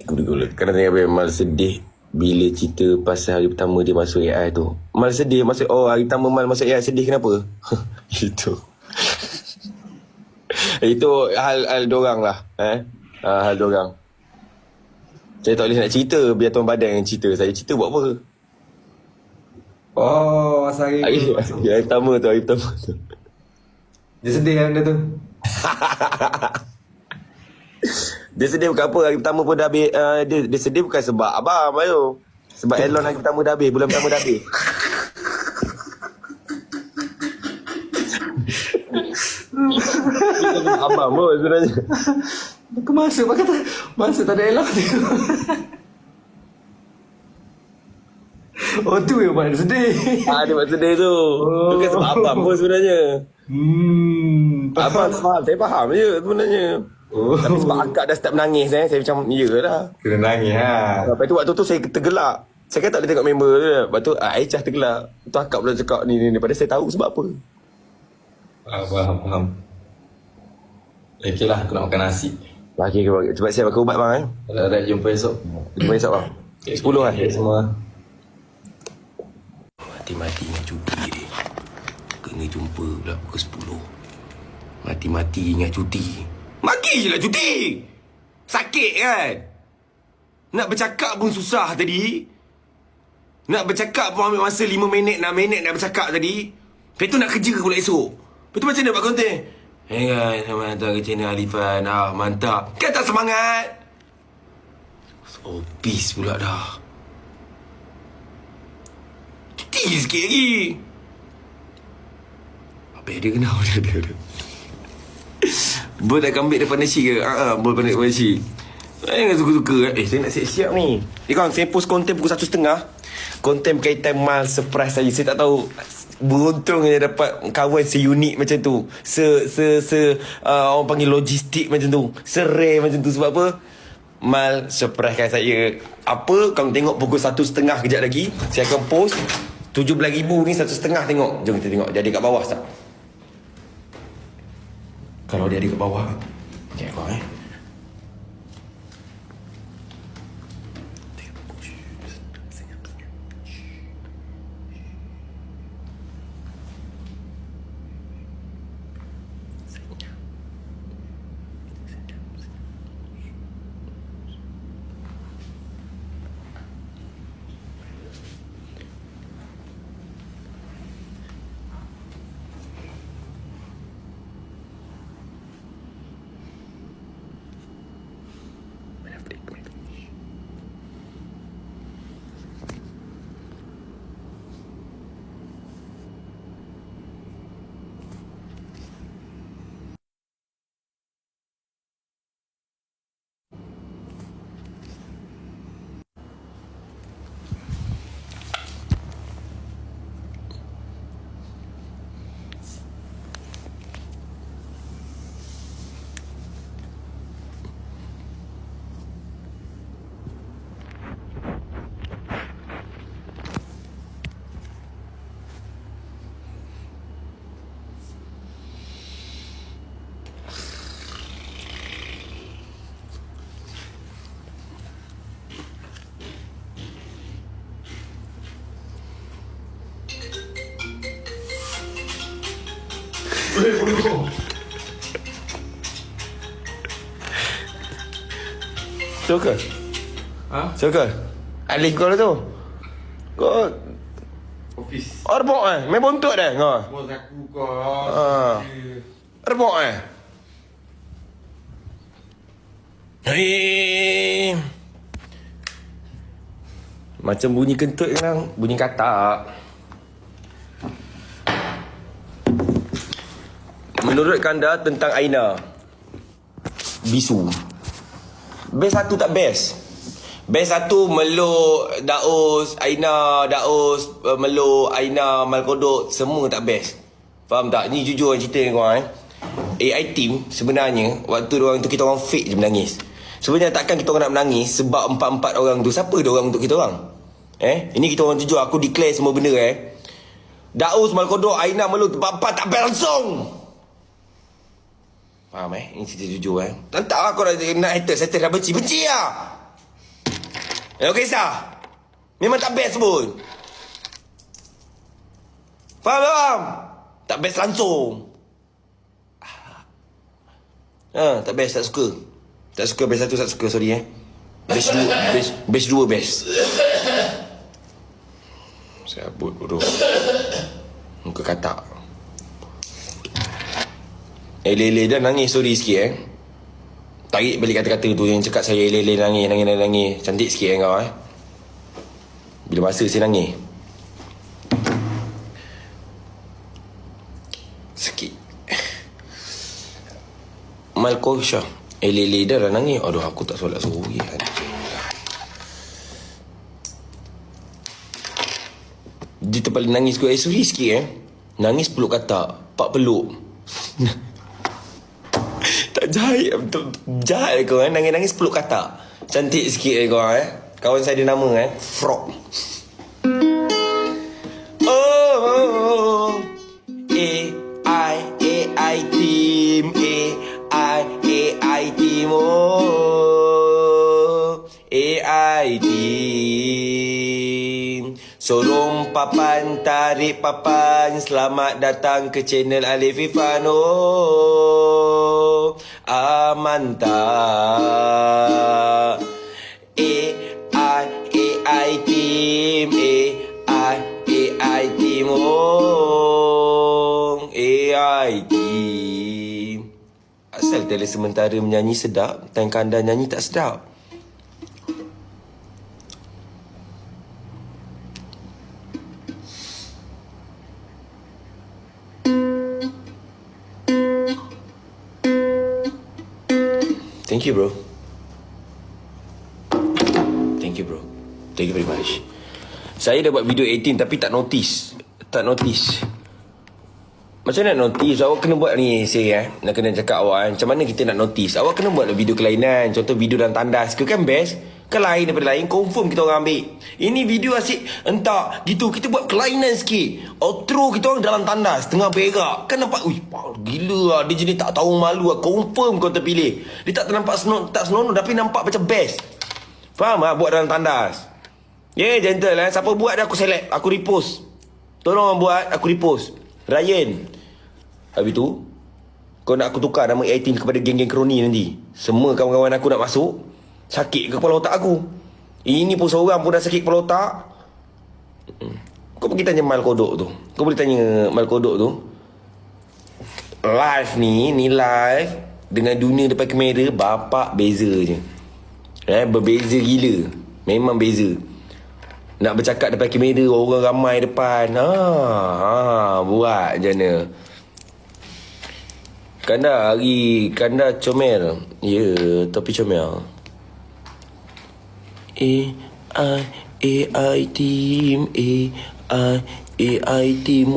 Gula-gula. Kena tanya Abang Mal sedih bila cerita pasal hari pertama dia masuk AI tu. Mal sedih masuk, hari pertama Mal masuk AI sedih kenapa? Itu. Itu hal dorang lah. Hal dorang. Saya tak boleh nak cerita, biar Tuan Badan yang cerita. Saya cerita buat apa? Masa hari tu masuk. Hari pertama tu. Dia sedih kan dia tu. Dia sedih bukan apa, hari pertama pun dah habis. Dia sedih bukan sebab abang ayo. Sebab Elon hari pertama dah habis, bulan pertama dah habis. Abang pun sebenarnya. Aku masuk kata masuk tak ada elok tu. Oh tu yang paling sedih. Dia buat sedih tu. Tu kan sebab abang pun sebenarnya. Abang faham, saya faham je sebenarnya. Tapi sebab akak dah start menangis saya macam lah. Kena nangis ha. Lepas tu waktu tu saya tergelak. Saya kan tak boleh tengok member je. Lepas tu Aisyah tergelak. Lepas tu akak pula cakap ni. Padahal saya tahu sebab apa. Faham. Okey lah, aku nak makan nasi. Okey, cepat siap pakai ubat bang Ada jumpa esok. Jumpa esok bang. 10 kan? Okay, semua. Mati-mati ingat cuti dia. Kena jumpa pula pukul 10. Mati-mati ingat cuti. Mati je lah cuti. Sakit kan? Nak bercakap pun susah tadi. Nak bercakap pun ambil masa 5 minit, 6 minit nak bercakap tadi. Lepas tu nak kerja pula esok. Lepas tu macam mana buat konten? Hey guys, selamat datang ke channel Alifan. Mantap. Kan tak semangat? Peace pula dah. Cuti sikit lagi. Apa dia kenal dia. Boleh nak ambil depan nasi ke? Boleh pandai depan nasi. Saya dengan suka-suka. Saya nak siap-siap ni. Kawan, saya post konten pukul 1:30. Konten berkaitan Mal surprise saya. Saya tak tahu. Beruntungnya dapat kawan seunik macam tu. Orang panggil logistik macam tu. Serare macam tu. Sebab apa? Mal surprisekan saya. Apa? Kamu tengok pukul 1:30 kejap lagi. Saya akan post 17,000 ni 1:30 tengok. Jom kita tengok. Dia ada kat bawah tak? Kalau dia ada kat bawah. Okay, kau Suka? Suka? Alif kau lah tu. Kau Office. Arbok main bontot dah kau. Bos aku kau. Arbok Hei. Macam bunyi kentut kan? Bunyi katak. Menurut Kanda tentang Aina, bisu. Best satu tak best. Best satu meluk Daus, Aina, Daus, meluk Aina, Malkodok, semua tak best. Faham tak? Ni jujur cerita ni korang AI team sebenarnya waktu diorang tu kita orang fake je menangis. Sebenarnya takkan kita orang nak menangis sebab empat-empat orang tu. Siapa diorang untuk kita orang? Ini kita orang jujur, aku declare semua benda Daus, Malkodok, Aina, meluk empat-empat tak best langsung. Faham Ini cerita jujur Tak tahu kau nak haters dah benci lah. Okay sah. Memang tak best pun. Faham? Tak best langsung. Tak best, tak suka. Tak suka best 1, tak suka, sorry Best 2, best 2 best. Sabut bodoh. Muka katak. Lele dah nangis, sorry sikit Tarik balik kata-kata tu yang cakap saya lele nangis. Cantik sikit kau Bila masa saya nangis. Sikit. Malkosha. Lele dah nangis. Aduh, aku tak solat suruh lagi. Dia terpaling nangis kot. Sorry sikit Nangis peluk katak. 4 peluk. Tak jahat kau Nangis-nangis peluk katak. Cantik sikit kau Kawan saya ada nama Frog. Oh, A-I team. A-I team. Oh, A-I team. Sorong papan, tarik papan. Selamat datang ke channel Alif Ifan. Oh, Amanta. A-I team. A-I team. Oh, A-I team. Asal tele sementara menyanyi sedap, time kanda nyanyi tak sedap. Thank you bro. Thank you bro. Thank you very much. Saya dah buat video 18 tapi tak notice. Macam mana nak notice? Awak kena buat ni saya nak kena cakap awak macam mana kita nak notice. Awak kena buat video kelainan. Contoh video dalam tandas ke kan best. Kan lain daripada lain, confirm kita orang ambil. Ini video asyik entah gitu. Kita buat kelainan sikit. Outro kita orang dalam tandas tengah berak. Kan nampak gila lah. Dia jenis tak tahu malu lah. Confirm kau terpilih. Dia tak nampak tak senonoh tapi nampak macam best. Faham lah buat dalam tandas. Gentle Siapa buat dah aku select, aku repost. Tolong buat, aku repost. Ryan. Habis tu kau nak aku tukar nama 18 kepada geng-geng kroni nanti. Semua kawan-kawan aku nak masuk. Sakit ke kepala otak aku. Ini pun seorang pun dah sakit kepala otak. Kau pergi tanya Mal Kodok tu. Kau boleh tanya Mal Kodok tu. Live ni live dengan dunia depan kamera bapak beza je. Berbeza gila. Memang beza. Nak bercakap depan kamera orang ramai depan. Buat je mana. Kanda comel. Topi comel. AI team. AI team.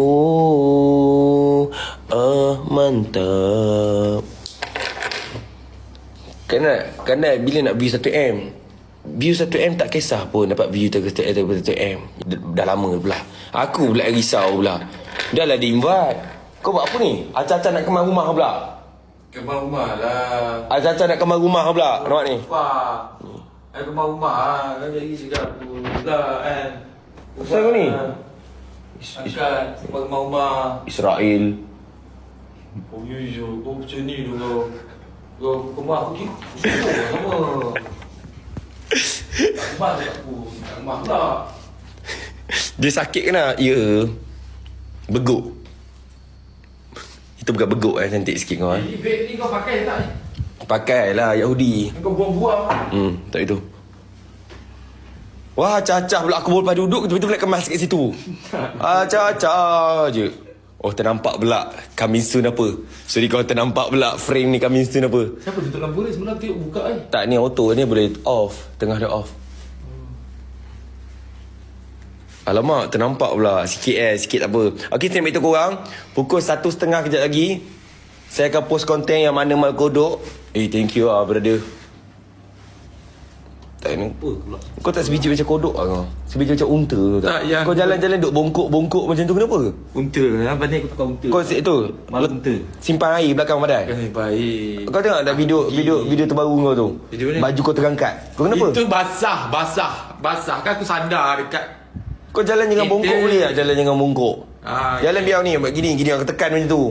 Mantap. Kanda bila nak view 1M. View 1M tak kisah pun dapat view 1M. Dah lama pula. Aku pula risau pula. Dah lah di-invite. Kau buat apa ni? Acah-acah nak kemas rumah pula. Kemas rumah lah. Acah-acah nak kemas rumah pula. Nampak ni? Ada kemas rumah lah. Kan jadi sedap tu lah kan. Kenapa kau ni? Angkat kemas rumah. Israel. Oh kau macam ni tu kau. Kau kemas aku ni. Sama. Kemas aku. Kemas pula. Dia sakit ke nak? Ya. Beguk. Itu bukan beguk cantik sikit kau. Ni beg ni kau pakai tak ni? Pakailah Yahudi. Kau buang-buang. Tak itu. Wah, cacah pula aku lepas duduk tiba-tiba pula kemas kat situ. Cacah je. Oh, ternampak pula coming soon apa. Sorry kau ternampak pula frame ni coming soon apa. Siapa tutup lampu ni? Sebenarnya tengok buka ni. Tak, ni auto ni boleh off. Tengah dah off. Alamak, ternampak pula. Sikit tak apa. Okey, saya beritahu korang. Pukul 1:30 kejap lagi. Saya akan post konten yang mana Mal Kodok. Thank you brother. Tak ni. Apa pula? Kau tak sebiji macam kodok lah kau. Sebiji macam unta tu tak? Tak, yang- Kau jalan-jalan duk bongkok-bongkok macam tu kenapa? Unta. Apa ni aku tukar unta. Kau tu Malam unta. simpan air belakang badan. Baik. Kau tengok tak video terbaru kau tu? Video ni? Baju kau terangkat. Kau kenapa? Itu basah. Kan aku sadar dekat. Kau jalan jangan Itu- bongkok boleh tak? Jalan jangan bongkok. Jalan biar ni gini aku tekan macam tu.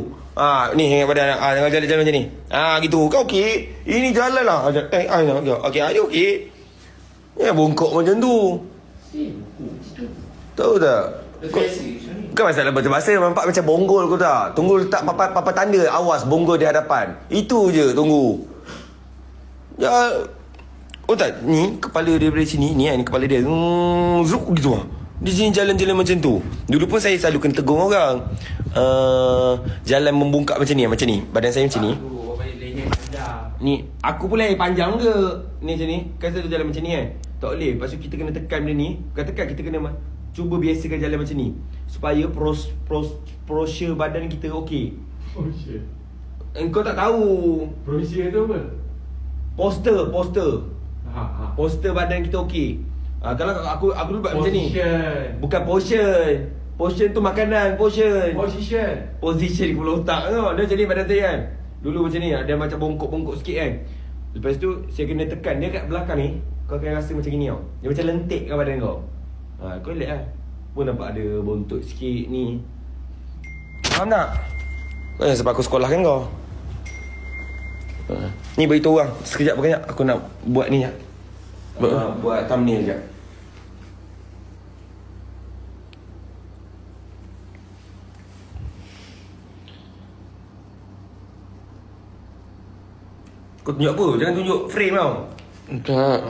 Ni ingat badan. Jangan jalan-jalan macam ni. Gitu. Kau okey? Ini jalan lah. Okey, ayo okey. Ya bongkok macam tu. Tahu tak? Bukan masalah bahasa nampak macam bonggol kau tak? Tunggu letak papa tanda awas bonggol di hadapan. Itu je tunggu. Ya. Oh tak, ni kepala dia dari sini, ni kepala dia. Zuk gitu ah. Di sini jalan-jalan macam tu. Dulu pun saya selalu kena tegur orang. Jalan membungkak macam ni. Badan saya macam ni. Ni, aku pula yang panjang ke? Ni macam ni. Kan selalu jalan macam ni kan? Tak boleh. Lepas tu kita kena tekan benda ni. Bukan tekan, kita kena cuba biasakan jalan macam ni. Supaya posture badan kita okey. Posture. Engkau tak tahu. Posture tu apa? Poster. Ha. Poster badan kita okey. Kalau aku dulu buat macam ni. Position. Bukan portion. Portion tu makanan, portion. Position kepala otak tu. Dia macam ni badan saya kan. Dulu macam ni, dia macam bongkok-bongkok sikit kan. Lepas tu saya kena tekan dia kat belakang ni. Kau akan rasa macam gini tau. Dia macam lentik kat badan kau. Kau relax lah. Pun nampak ada bontot sikit ni. Faham tak? Kau yang sebab aku sekolah kan kau. Ni beritahu orang. Sekejap aku nak buat ni. Buat thumbnail sekejap. Kau tunjuk apa? Jangan tunjuk frame tau. Tak.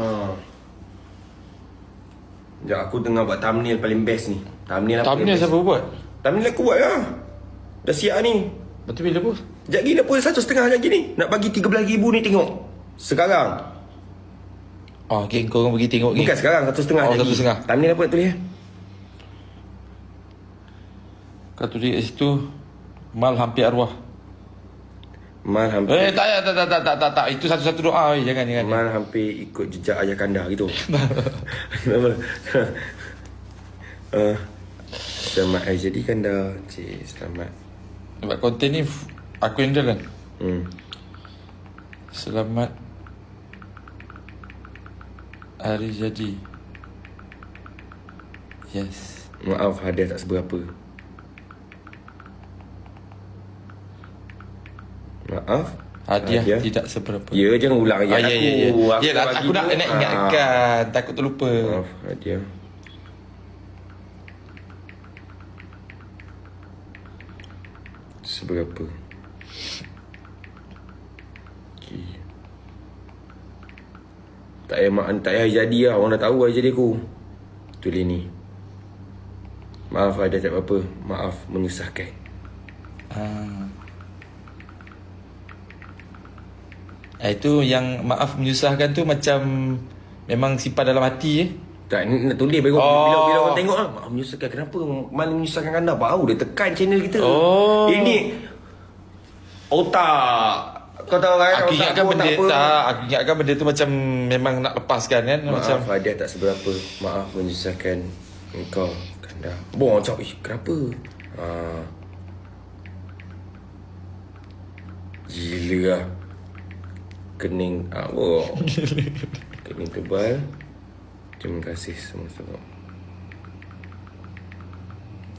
Sekejap aku tengah buat thumbnail paling best ni. Thumbnail apa? Thumbnail yang best? siapa buat? Thumbnail aku buat lah. Dah siap ni. Betul bila bos? Sekejap lagi dah pun 1.5 lagi ni. Nak bagi 13,000 ni tengok. Sekarang. Okay, kau orang pergi tengok Bukan sekarang, 1.5 lagi. 1.5. Thumbnail apa nak tulis? Kau tulis kat situ mal hampir arwah. Mal hampir Tak. Itu satu-satu doa. Jangan. Mal hampir ikut jejak ayah kanda gitu. Selamat hari jadi kanda. Selamat. Sebab konten ni aku handle kan. Selamat hari jadi. Yes. Maaf hadiah tak seberapa. Maaf Hadiah tidak seberapa. Ya jangan ulang ayat Ya. Aku nak ingatkan. Takut terlupa. Maaf hadiah seberapa. Okay. Tak payah hari jadi lah. Orang dah tahu hari jadi aku. Tulis ni. Maaf ada tak apa-apa. Maaf menyusahkan. Itu yang maaf menyusahkan tu macam memang simpan dalam hati Tak, ni nak tulis bila orang tengok lah. Maaf menyusahkan. Kenapa Mal menyusahkan anda? Baru dia tekan channel kita. Ini otak. Kau tahu kan? Aku otak ingatkan aku benda otak apa? tak. Aku ingatkan benda tu macam memang nak lepaskan kan. Maaf Macam hadiah tak seberapa. Maaf menyusahkan engkau kanda. Macam kenapa? Gila lah. Kening kening tebal. Terima kasih semua.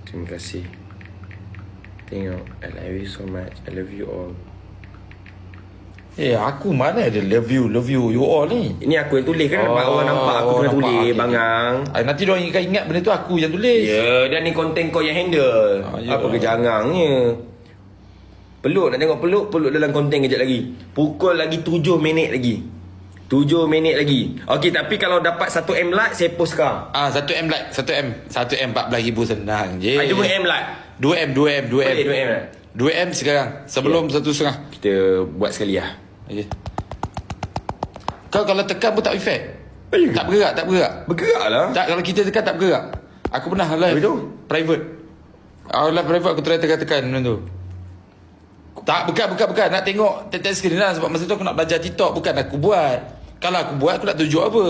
Terima kasih. Tengok, I love you so much. I love you all. aku mana ada love you you all ni. Ini aku yang tulis kan. Orang nampak aku tengah tulis, okay. bangang. Nanti diorang ingat benda tu aku yang tulis. Ya, dan ni konten kau yang handle. Apa kejangangnya? Peluk, nak tengok peluk dalam konten kejap lagi. Pukul lagi 7 minit lagi. 7 minit lagi. Okey, tapi kalau dapat 1M like, saya post sekarang. 1M like, 1M 14,000 senang je. 2M like. 2M Boleh 2M lah. 2M sekarang. Sebelum 1.5. Kita buat sekali lah. Okay. Kau kalau tekan pun tak efek. Ya. Tak bergerak. Bergerak lah. Tak, kalau kita tekan tak bergerak. Aku pernah live Betul? private. Live private aku try tekan benda tu. Tak, bukan. Nak tengok test screen lah. Sebab masa tu aku nak belajar TikTok. Bukan aku buat. Kalau aku buat, aku nak tunjuk apa.